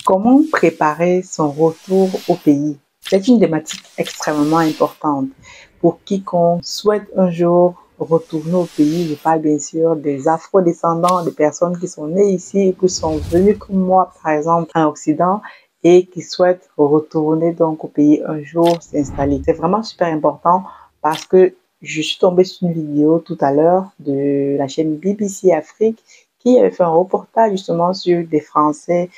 Comment préparer son retour au pays? C'est une thématique extrêmement importante pour quiconque souhaite un jour retourner au pays. Je parle bien sûr des afro-descendants, des personnes qui sont nées ici et qui sont venues comme moi, par exemple, en Occident et qui souhaitent retourner donc au pays un jour s'installer. C'est vraiment super important parce que je suis tombée sur une vidéo tout à l'heure de la chaîne BBC Afrique qui avait fait un reportage justement sur des Français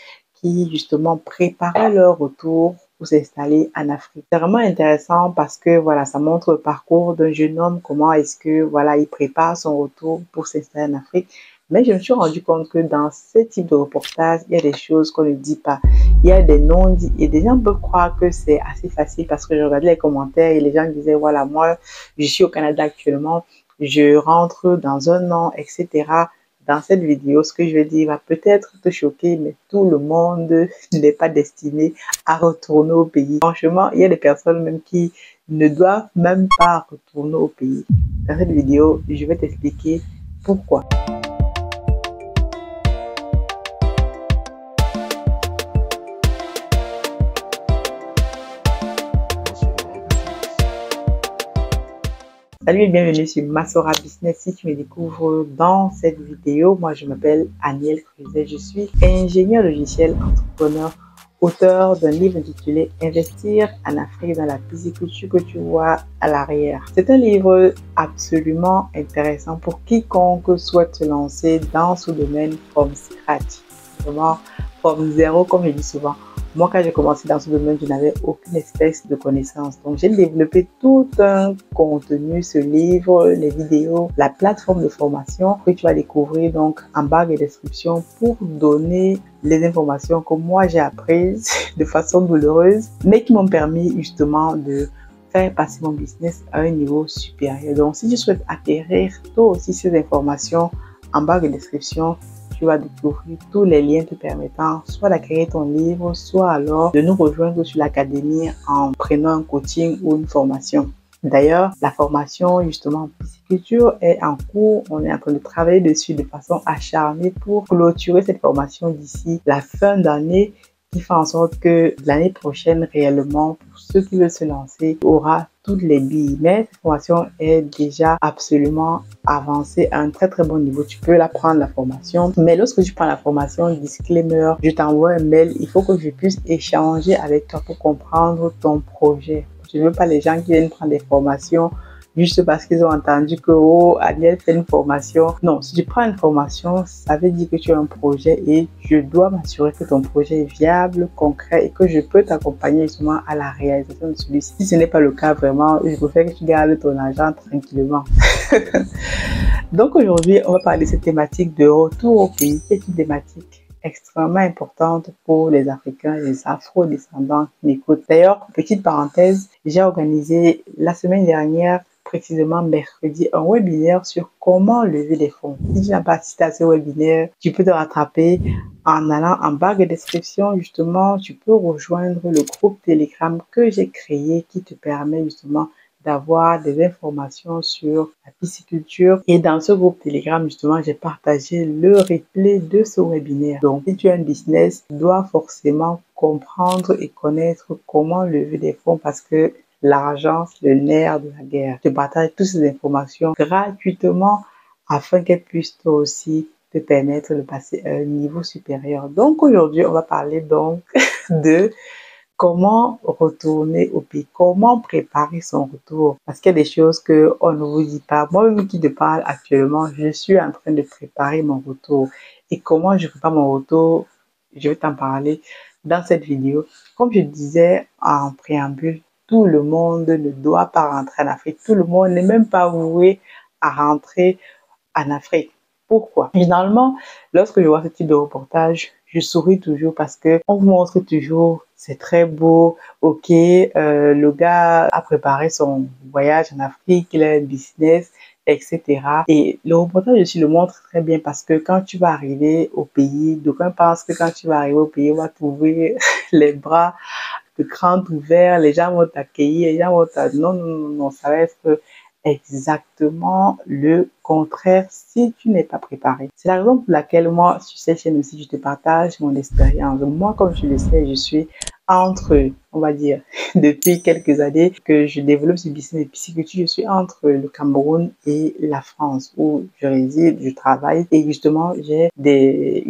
qui justement préparaient leur retour pour s'installer en Afrique. C'est vraiment intéressant parce que voilà, ça montre le parcours d'un jeune homme, comment est-ce que voilà, il prépare son retour pour s'installer en Afrique. Mais je me suis rendu compte que dans ce type de reportage, il y a des choses qu'on ne dit pas. Il y a des non-dits et des gens peuvent croire que c'est assez facile parce que je regardais les commentaires et les gens disaient voilà, moi, je suis au Canada actuellement, je rentre dans un an, etc. Dans cette vidéo, ce que je vais dire va peut-être te choquer, mais tout le monde n'est pas destiné à retourner au pays. Franchement, il y a des personnes même qui ne doivent même pas retourner au pays. Dans cette vidéo, je vais t'expliquer pourquoi. Salut et bienvenue sur Masora Business. Si tu me découvres dans cette vidéo, moi je m'appelle Aniel Cruzet. Je suis ingénieur logiciel, entrepreneur, auteur d'un livre intitulé Investir en Afrique dans la pisciculture que tu vois à l'arrière. C'est un livre absolument intéressant pour quiconque souhaite se lancer dans ce domaine from scratch. Vraiment from zéro, comme je dis souvent. Moi, quand j'ai commencé dans ce domaine, je n'avais aucune espèce de connaissance. Donc, j'ai développé tout un contenu, ce livre, les vidéos, la plateforme de formation que tu vas découvrir donc en barre de description pour donner les informations que moi j'ai apprises de façon douloureuse, mais qui m'ont permis justement de faire passer mon business à un niveau supérieur. Donc, si tu souhaites acquérir toi aussi ces informations en barre de description, tu vas découvrir tous les liens te permettant soit d'acquérir ton livre, soit alors de nous rejoindre sur l'académie en prenant un coaching ou une formation. D'ailleurs, la formation justement en pisciculture est en cours. On est en train de travailler dessus de façon acharnée pour clôturer cette formation d'ici la fin d'année, qui fait en sorte que l'année prochaine réellement, pour ceux qui veulent se lancer, aura toutes les billes. Mais cette formation est déjà absolument avancée à un très très bon niveau. Tu peux la prendre la formation. Mais lorsque tu prends la formation, disclaimer, je t'envoie un mail. Il faut que je puisse échanger avec toi pour comprendre ton projet. Je ne veux pas les gens qui viennent prendre des formations juste parce qu'ils ont entendu que oh, Aniel fait une formation. Non, si tu prends une formation, ça veut dire que tu as un projet et je dois m'assurer que ton projet est viable, concret et que je peux t'accompagner justement à la réalisation de celui-ci. Si ce n'est pas le cas, vraiment, je préfère que tu gardes ton argent tranquillement. Donc aujourd'hui, on va parler de cette thématique de retour au pays, qui est une thématique extrêmement importante pour les Africains et les Afro-descendants qui m'écoutent. D'ailleurs, petite parenthèse, j'ai organisé la semaine dernière, précisément mercredi, un webinaire sur comment lever des fonds. Si tu n'as pas assisté à ce webinaire, tu peux te rattraper en allant en barre de description. Justement, tu peux rejoindre le groupe Telegram que j'ai créé qui te permet justement d'avoir des informations sur la pisciculture. Et dans ce groupe Telegram, justement, j'ai partagé le replay de ce webinaire. Donc, si tu as un business, tu dois forcément comprendre et connaître comment lever des fonds parce que l'argent, c'est le nerf de la guerre. Je partage toutes ces informations gratuitement afin qu'elles puissent toi aussi te permettre de passer à un niveau supérieur. Donc, aujourd'hui, on va parler donc de comment retourner au pays, comment préparer son retour. Parce qu'il y a des choses qu'on ne vous dit pas. Moi-même qui te parle actuellement, je suis en train de préparer mon retour. Et comment je prépare mon retour, je vais t'en parler dans cette vidéo. Comme je disais en préambule, tout le monde ne doit pas rentrer en Afrique. Tout le monde n'est même pas voué à rentrer en Afrique. Pourquoi? Généralement, lorsque je vois ce type de reportage, je souris toujours parce que on vous montre toujours, c'est très beau, ok, le gars a préparé son voyage en Afrique, il a un business, etc. Et le reportage aussi le montre très bien parce que quand tu vas arriver au pays, d'aucuns pensent que quand tu vas arriver au pays, on va trouver les bras de grands ouverts, les gens vont t'accueillir, les gens vont t'accueillir. Non, non, non, non, ça va être exactement le contraire si tu n'es pas préparé. C'est la raison pour laquelle moi, sur cette chaîne aussi, je te partage mon expérience. Moi, comme tu le sais, je suis entre, on va dire, depuis quelques années que je développe ce business de pisciculture, je suis entre le Cameroun et la France où je réside, je travaille et justement j'ai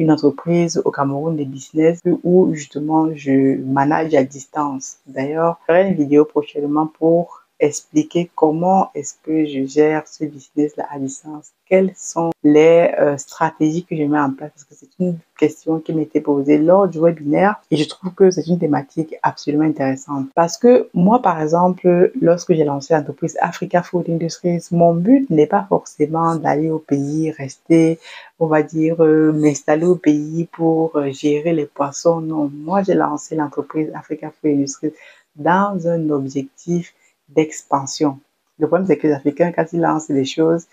une entreprise au Cameroun, des business où justement je manage à distance. D'ailleurs, je ferai une vidéo prochainement pour expliquer comment est-ce que je gère ce business-là à distance. Quelles sont les stratégies que je mets en place? Parce que c'est une question qui m'était posée lors du webinaire et je trouve que c'est une thématique absolument intéressante. Parce que moi, par exemple, lorsque j'ai lancé l'entreprise Africa Food Industries, mon but n'est pas forcément d'aller au pays, rester, on va dire, m'installer au pays pour gérer les poissons. Non, moi, j'ai lancé l'entreprise Africa Food Industries dans un objectif d'expansion. Le problème, c'est que les Africains, quand ils lancent des choses,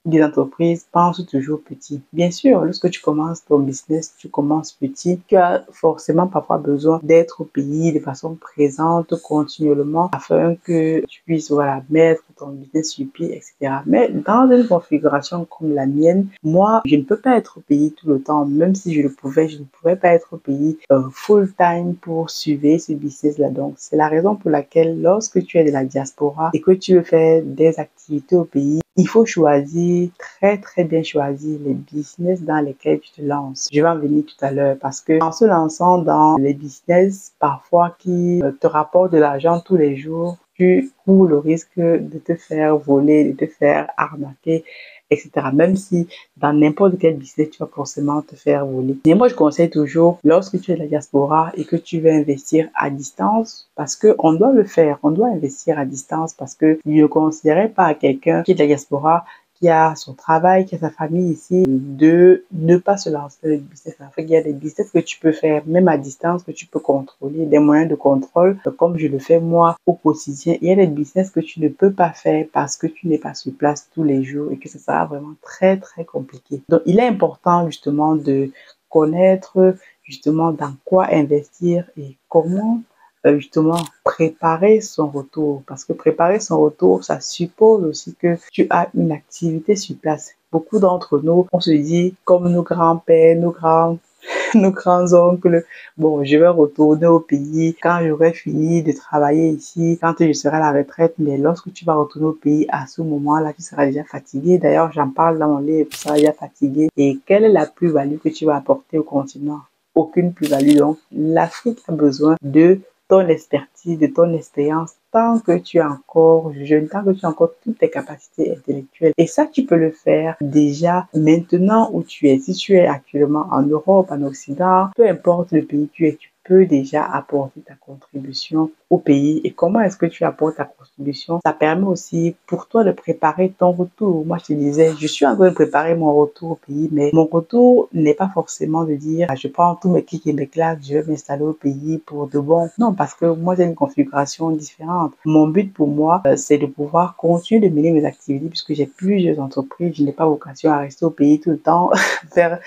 des entreprises pensent toujours petit. Bien sûr, lorsque tu commences ton business, tu commences petit. Tu as forcément parfois besoin d'être au pays de façon présente continuellement afin que tu puisses mettre ton business sur pied, etc. Mais dans une configuration comme la mienne, moi, je ne peux pas être au pays tout le temps. Même si je le pouvais, je ne pouvais pas être au pays full time pour suivre ce business-là. Donc, c'est la raison pour laquelle lorsque tu es de la diaspora et que tu veux faire des activités au pays, il faut choisir, très bien choisir les business dans lesquels tu te lances. Je vais en venir tout à l'heure parce que en se lançant dans les business parfois qui te rapportent de l'argent tous les jours, tu cours le risque de te faire voler, de te faire arnaquer, etc. Même si dans n'importe quel business, tu vas forcément te faire voler. Mais moi, je conseille toujours, lorsque tu es de la diaspora et que tu veux investir à distance, parce que on doit le faire, on doit investir à distance parce que je ne conseillerais pas à quelqu'un qui est de la diaspora, qui a son travail, qui a sa famille ici, de ne pas se lancer dans le business. En fait, il y a des business que tu peux faire même à distance, que tu peux contrôler, des moyens de contrôle, comme je le fais moi au quotidien. Il y a des business que tu ne peux pas faire parce que tu n'es pas sur place tous les jours et que ça sera vraiment très compliqué. Donc, il est important justement de connaître justement dans quoi investir et comment justement préparer son retour. Parce que préparer son retour, ça suppose aussi que tu as une activité sur place. Beaucoup d'entre nous, on se dit, comme nos grands-pères, nos grands-oncles, bon, je vais retourner au pays quand j'aurai fini de travailler ici, quand je serai à la retraite. Mais lorsque tu vas retourner au pays, à ce moment-là, tu seras déjà fatigué. D'ailleurs, j'en parle dans mon livre, tu seras déjà fatigué. Et quelle est la plus-value que tu vas apporter au continent? Aucune plus-value. Donc, l'Afrique a besoin de ton expertise, de ton expérience, tant que tu es encore jeune, tant que tu as encore toutes tes capacités intellectuelles. Et ça, tu peux le faire déjà maintenant où tu es. Si tu es actuellement en Europe, en Occident, peu importe le pays où tu es, tu peux déjà apporter ta contribution au pays. Et comment est-ce que tu apportes ta contribution? Ça permet aussi pour toi de préparer ton retour. Moi, je te disais, je suis en train de préparer mon retour au pays, mais mon retour n'est pas forcément de dire, je prends tous mes clics et mes claques, je vais m'installer au pays pour de bon. Non, parce que moi, j'ai une configuration différente. Mon but pour moi, c'est de pouvoir continuer de mener mes activités puisque j'ai plusieurs entreprises. Je n'ai pas vocation à rester au pays tout le temps, faire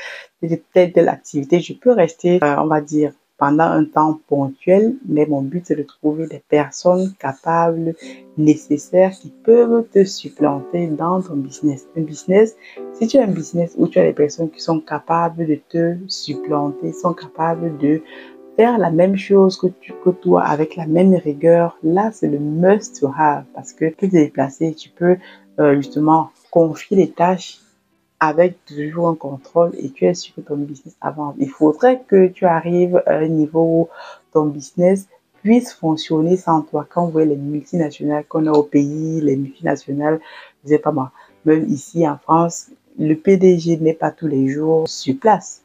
telle activité. Je peux rester, on va dire, pendant un temps ponctuel, mais mon but, c'est de trouver des personnes capables, nécessaires, qui peuvent te supplanter dans ton business. Un business, si tu as un business où tu as des personnes qui sont capables de te supplanter, sont capables de faire la même chose que toi avec la même rigueur, là, c'est le must to have parce que tu peux te déplacer, tu peux justement confier les tâches avec toujours un contrôle et tu es sûr que ton business avance. Il faudrait que tu arrives à un niveau où ton business puisse fonctionner sans toi. Quand vous voyez les multinationales qu'on a au pays, les multinationales, je sais pas moi, même ici en France, le PDG n'est pas tous les jours sur place.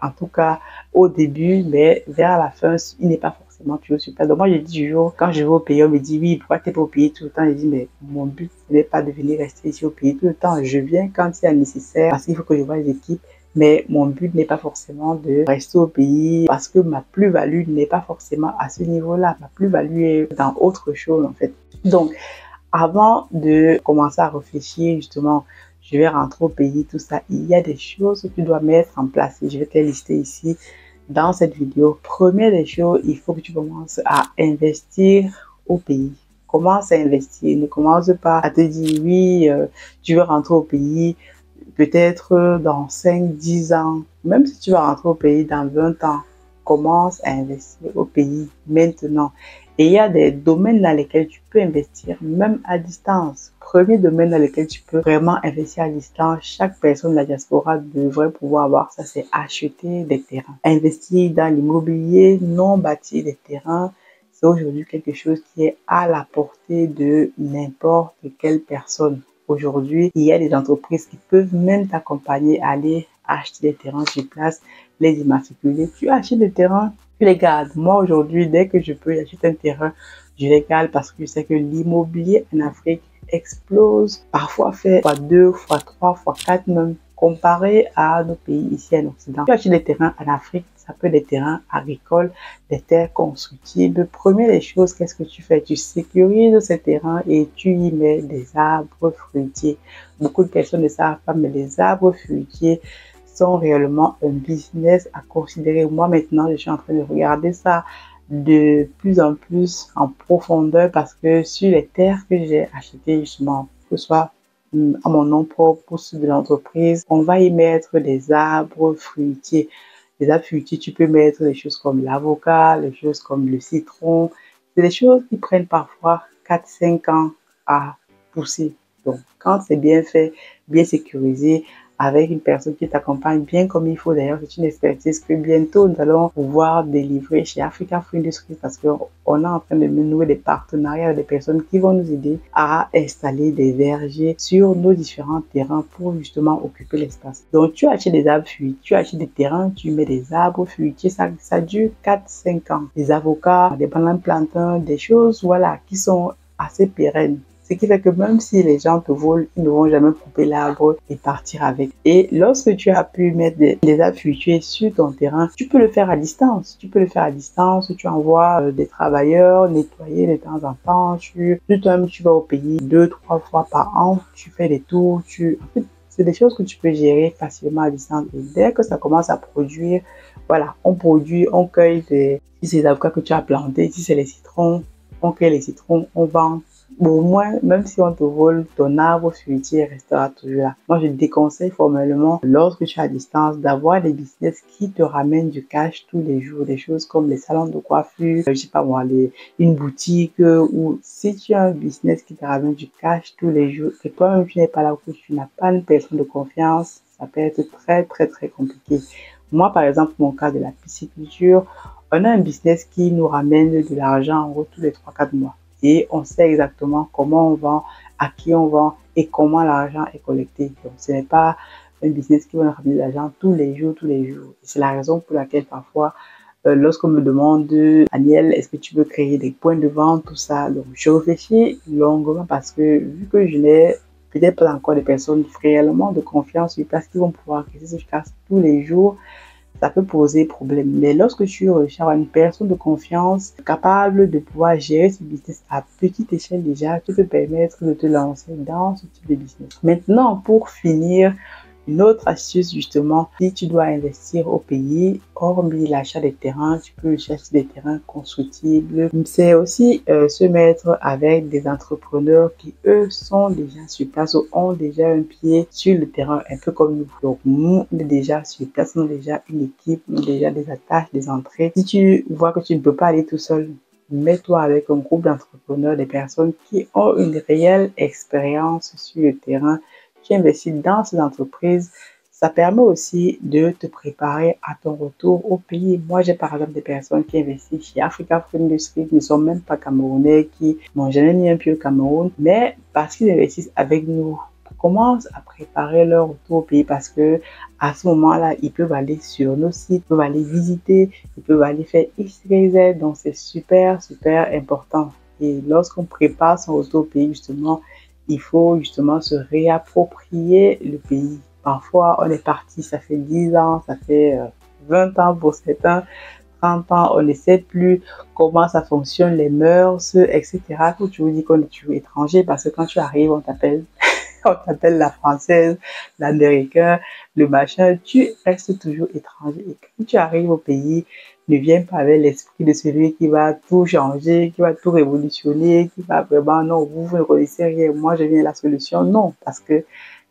En tout cas, au début, mais vers la fin, il n'est pas forcément toujours sur place. Donc moi, je dis toujours, quand je vais au pays, on me dit, oui, pourquoi tu n'es pas au pays tout le temps? Je dis, mais mon but, ce n'est pas de venir rester ici au pays tout le temps. Je viens quand il est nécessaire parce qu'il faut que je voie les équipes. Mais mon but n'est pas forcément de rester au pays parce que ma plus-value n'est pas forcément à ce niveau-là. Ma plus-value est dans autre chose, en fait. Donc, avant de commencer à réfléchir, justement, je vais rentrer au pays, tout ça, il y a des choses que tu dois mettre en place et je vais te les lister ici dans cette vidéo. Première des choses, il faut que tu commences à investir au pays. commence à investir. Ne commence pas à te dire oui, tu veux rentrer au pays peut-être dans 5, 10 ans. Même si tu vas rentrer au pays dans 20 ans, commence à investir au pays maintenant. Et il y a des domaines dans lesquels tu peux investir même à distance. Premier domaine dans lequel tu peux vraiment investir à distance, chaque personne de la diaspora devrait pouvoir avoir ça, c'est acheter des terrains. Investir dans l'immobilier non bâti des terrains, c'est aujourd'hui quelque chose qui est à la portée de n'importe quelle personne. Aujourd'hui, il y a des entreprises qui peuvent même t'accompagner à aller acheter des terrains sur place, les immatriculer. Tu achètes des terrains, tu les gardes. Moi, aujourd'hui, dès que je peux acheter un terrain, je les garde parce que je sais que l'immobilier en Afrique explose. Parfois fait x2, x3, x4 même, comparé à nos pays ici en Occident. Tu achètes des terrains en Afrique, ça peut être des terrains agricoles, des terres constructibles. Première des choses, qu'est-ce que tu fais? Tu sécurises ces terrains et tu y mets des arbres fruitiers. Beaucoup de personnes ne savent pas, mais les arbres fruitiers sont réellement un business à considérer. Moi, maintenant, je suis en train de regarder ça de plus en plus en profondeur parce que sur les terres que j'ai achetées justement, que ce soit à mon nom propre ou sur de l'entreprise, on va y mettre des arbres fruitiers. Les arbres fruitiers, tu peux mettre des choses comme l'avocat, des choses comme le citron. C'est des choses qui prennent parfois 4-5 ans à pousser. Donc, quand c'est bien fait, bien sécurisé, avec une personne qui t'accompagne bien comme il faut. D'ailleurs, c'est une expertise que bientôt nous allons pouvoir délivrer chez Africa Fruit Industries parce qu'on est en train de nouer des partenariats avec des personnes qui vont nous aider à installer des vergers sur nos différents terrains pour justement occuper l'espace. Donc, tu achètes des arbres fruitiers, tu achètes des terrains, tu mets des arbres fruitiers, ça dure 4-5 ans. Des avocats, des bananes plantains, des choses, voilà, qui sont assez pérennes. Ce qui fait que même si les gens te volent, ils ne vont jamais couper l'arbre et partir avec. Et lorsque tu as pu mettre des arbres fruitiers sur ton terrain, tu peux le faire à distance. Tu peux le faire à distance, tu envoies des travailleurs nettoyer de temps en temps. Tu vas au pays 2-3 fois par an, tu fais des tours. En fait, c'est des choses que tu peux gérer facilement à distance. Et dès que ça commence à produire, voilà, on produit, on cueille si c'est les avocats que tu as plantés, si c'est les citrons, on cueille les citrons, on vend. Bon, au moins, même si on te vole, ton arbre fruitier restera toujours là. Moi, je te déconseille formellement, lorsque tu es à distance, d'avoir des business qui te ramènent du cash tous les jours. Des choses comme les salons de coiffure, je sais pas moi, une boutique, ou si tu as un business qui te ramène du cash tous les jours, et toi-même tu n'es pas là, ou que tu n'as pas une personne de confiance, ça peut être très, très, très compliqué. Moi, par exemple, mon cas de la pisciculture, on a un business qui nous ramène de l'argent en gros tous les 3-4 mois. Et on sait exactement comment on vend, à qui on vend et comment l'argent est collecté. Donc, ce n'est pas un business qui va nous ramener de l'argent tous les jours, tous les jours. C'est la raison pour laquelle parfois, lorsqu'on me demande, Aniel, est-ce que tu veux créer des points de vente, tout ça. Donc, je réfléchis longuement parce que vu que je n'ai peut-être pas encore des personnes réellement de confiance sur place qui vont pouvoir créer ce casse tous les jours, ça peut poser problème. Mais lorsque tu recherches une personne de confiance capable de pouvoir gérer ce business à petite échelle déjà, tu peux permettre de te lancer dans ce type de business. Maintenant, pour finir, une autre astuce justement, si tu dois investir au pays, hormis l'achat des terrains, tu peux chercher des terrains constructibles. C'est aussi se mettre avec des entrepreneurs qui, eux, sont déjà sur place ou ont déjà un pied sur le terrain, un peu comme nous. Donc, nous, on est déjà sur place, on a déjà une équipe, on a déjà des attaches, des entrées. Si tu vois que tu ne peux pas aller tout seul, mets-toi avec un groupe d'entrepreneurs, des personnes qui ont une réelle expérience sur le terrain. Tu investis dans ces entreprises, ça permet aussi de te préparer à ton retour au pays. Moi, j'ai par exemple des personnes qui investissent chez Africa Fruit Industries, qui ne sont même pas camerounais, qui n'ont jamais mis un pied au Cameroun, mais parce qu'ils investissent avec nous, ils commencent à préparer leur retour au pays parce que à ce moment-là, ils peuvent aller sur nos sites, ils peuvent aller visiter, ils peuvent aller faire X, Y, Z. Donc, c'est super, super important. Et lorsqu'on prépare son retour au pays, justement, il faut justement se réapproprier le pays. Parfois, on est parti, ça fait 10 ans, ça fait 20 ans pour certains, 30 ans, on ne sait plus comment ça fonctionne, les mœurs, etc. Faut toujours dire qu'on est toujours étranger parce que quand tu arrives, on t'appelle on t'appelle la française, l'américain, le machin, tu restes toujours étranger. Et quand tu arrives au pays, ne viens pas avec l'esprit de celui qui va tout changer, qui va tout révolutionner, qui va vraiment, non, vous ne connaissez rien, moi je viens la solution. Non, parce que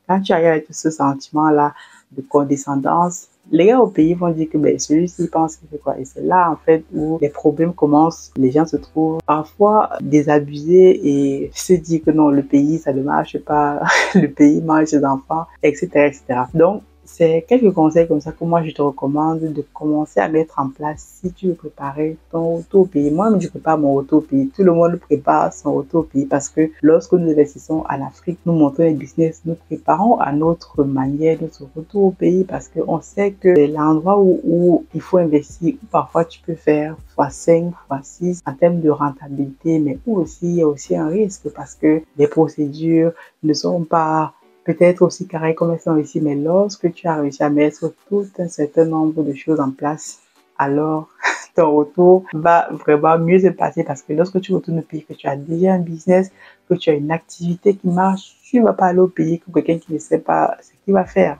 quand tu arrives avec ce sentiment-là de condescendance, les gars au pays vont dire que ben, celui-ci pense qu'il fait quoi. Et c'est là, en fait, où les problèmes commencent. Les gens se trouvent parfois désabusés et se disent que non, le pays, ça ne marche pas. Le pays mange ses enfants, etc., etc. Donc, c'est quelques conseils comme ça que moi je te recommande de commencer à mettre en place si tu veux préparer ton retour au pays. Moi, je prépare mon retour au pays. Tout le monde prépare son retour au pays parce que lorsque nous investissons en Afrique, nous montons les business, nous préparons à notre manière notre retour au pays parce qu'on sait que c'est l'endroit où il faut investir, où parfois tu peux faire x5, x6 en termes de rentabilité, mais où aussi il y a aussi un risque parce que les procédures ne sont pas peut-être aussi carré comme elles sont ici, mais lorsque tu as réussi à mettre tout un certain nombre de choses en place, alors ton retour va vraiment mieux se passer parce que lorsque tu retournes au pays, que tu as déjà un business, que tu as une activité qui marche, tu ne vas pas aller au pays que quelqu'un qui ne sait pas ce qu'il va faire.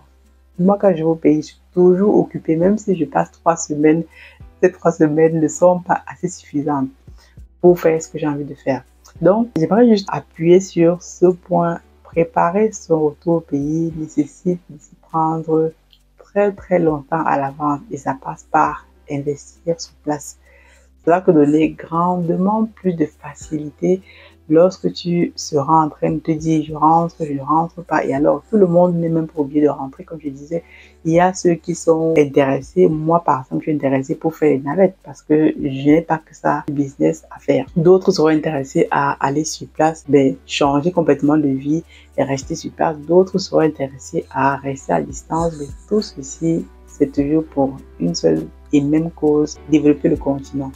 Moi, quand je vais au pays, je suis toujours occupée, même si je passe 3 semaines, ces 3 semaines ne sont pas assez suffisantes pour faire ce que j'ai envie de faire. Donc, j'aimerais juste appuyer sur ce point. Préparer son retour au pays nécessite de s'y prendre très très longtemps à l'avance et ça passe par investir sur place. Cela peut donner grandement plus de facilité lorsque tu seras en train de te dire je rentre, je ne rentre pas. Et alors tout le monde n'est même pas obligé de rentrer. Comme je disais, il y a ceux qui sont intéressés. Moi par exemple, je suis intéressée pour faire les navettes parce que je n'ai pas que ça de business à faire. D'autres seront intéressés à aller sur place, changer complètement de vie et rester sur place. D'autres seront intéressés à rester à distance. Mais tout ceci, c'est toujours pour une seule et même cause, développer le continent.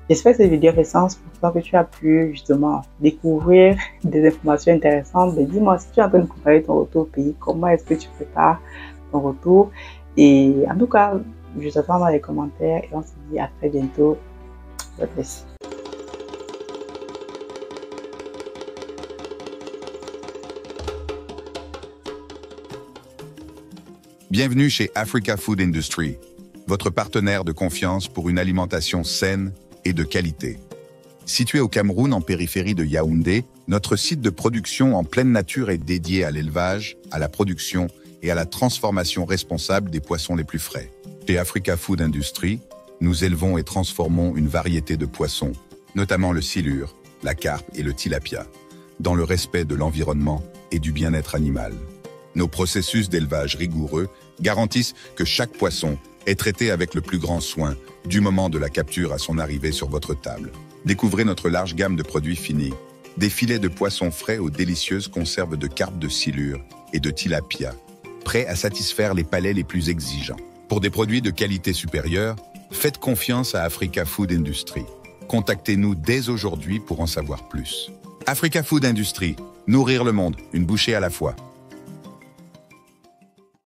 J'espère que cette vidéo fait sens pour toi, que tu as pu justement découvrir des informations intéressantes. Mais dis-moi, si tu es en train de préparer ton retour au pays, comment est-ce que tu prépares ton retour? Et en tout cas, je t'attends dans les commentaires et on se dit à très bientôt. God bless. Bienvenue chez Africa Food Industry, votre partenaire de confiance pour une alimentation saine et de qualité. Situé au Cameroun en périphérie de Yaoundé, notre site de production en pleine nature est dédié à l'élevage, à la production et à la transformation responsable des poissons les plus frais. Chez Africa Food Industry, nous élevons et transformons une variété de poissons, notamment le silure, la carpe et le tilapia, dans le respect de l'environnement et du bien-être animal. Nos processus d'élevage rigoureux garantissent que chaque poisson est traité avec le plus grand soin du moment de la capture à son arrivée sur votre table. Découvrez notre large gamme de produits finis, des filets de poissons frais aux délicieuses conserves de carpe de silure et de tilapia, prêts à satisfaire les palais les plus exigeants. Pour des produits de qualité supérieure, faites confiance à Africa Food Industry. Contactez-nous dès aujourd'hui pour en savoir plus. Africa Food Industry, nourrir le monde, une bouchée à la fois.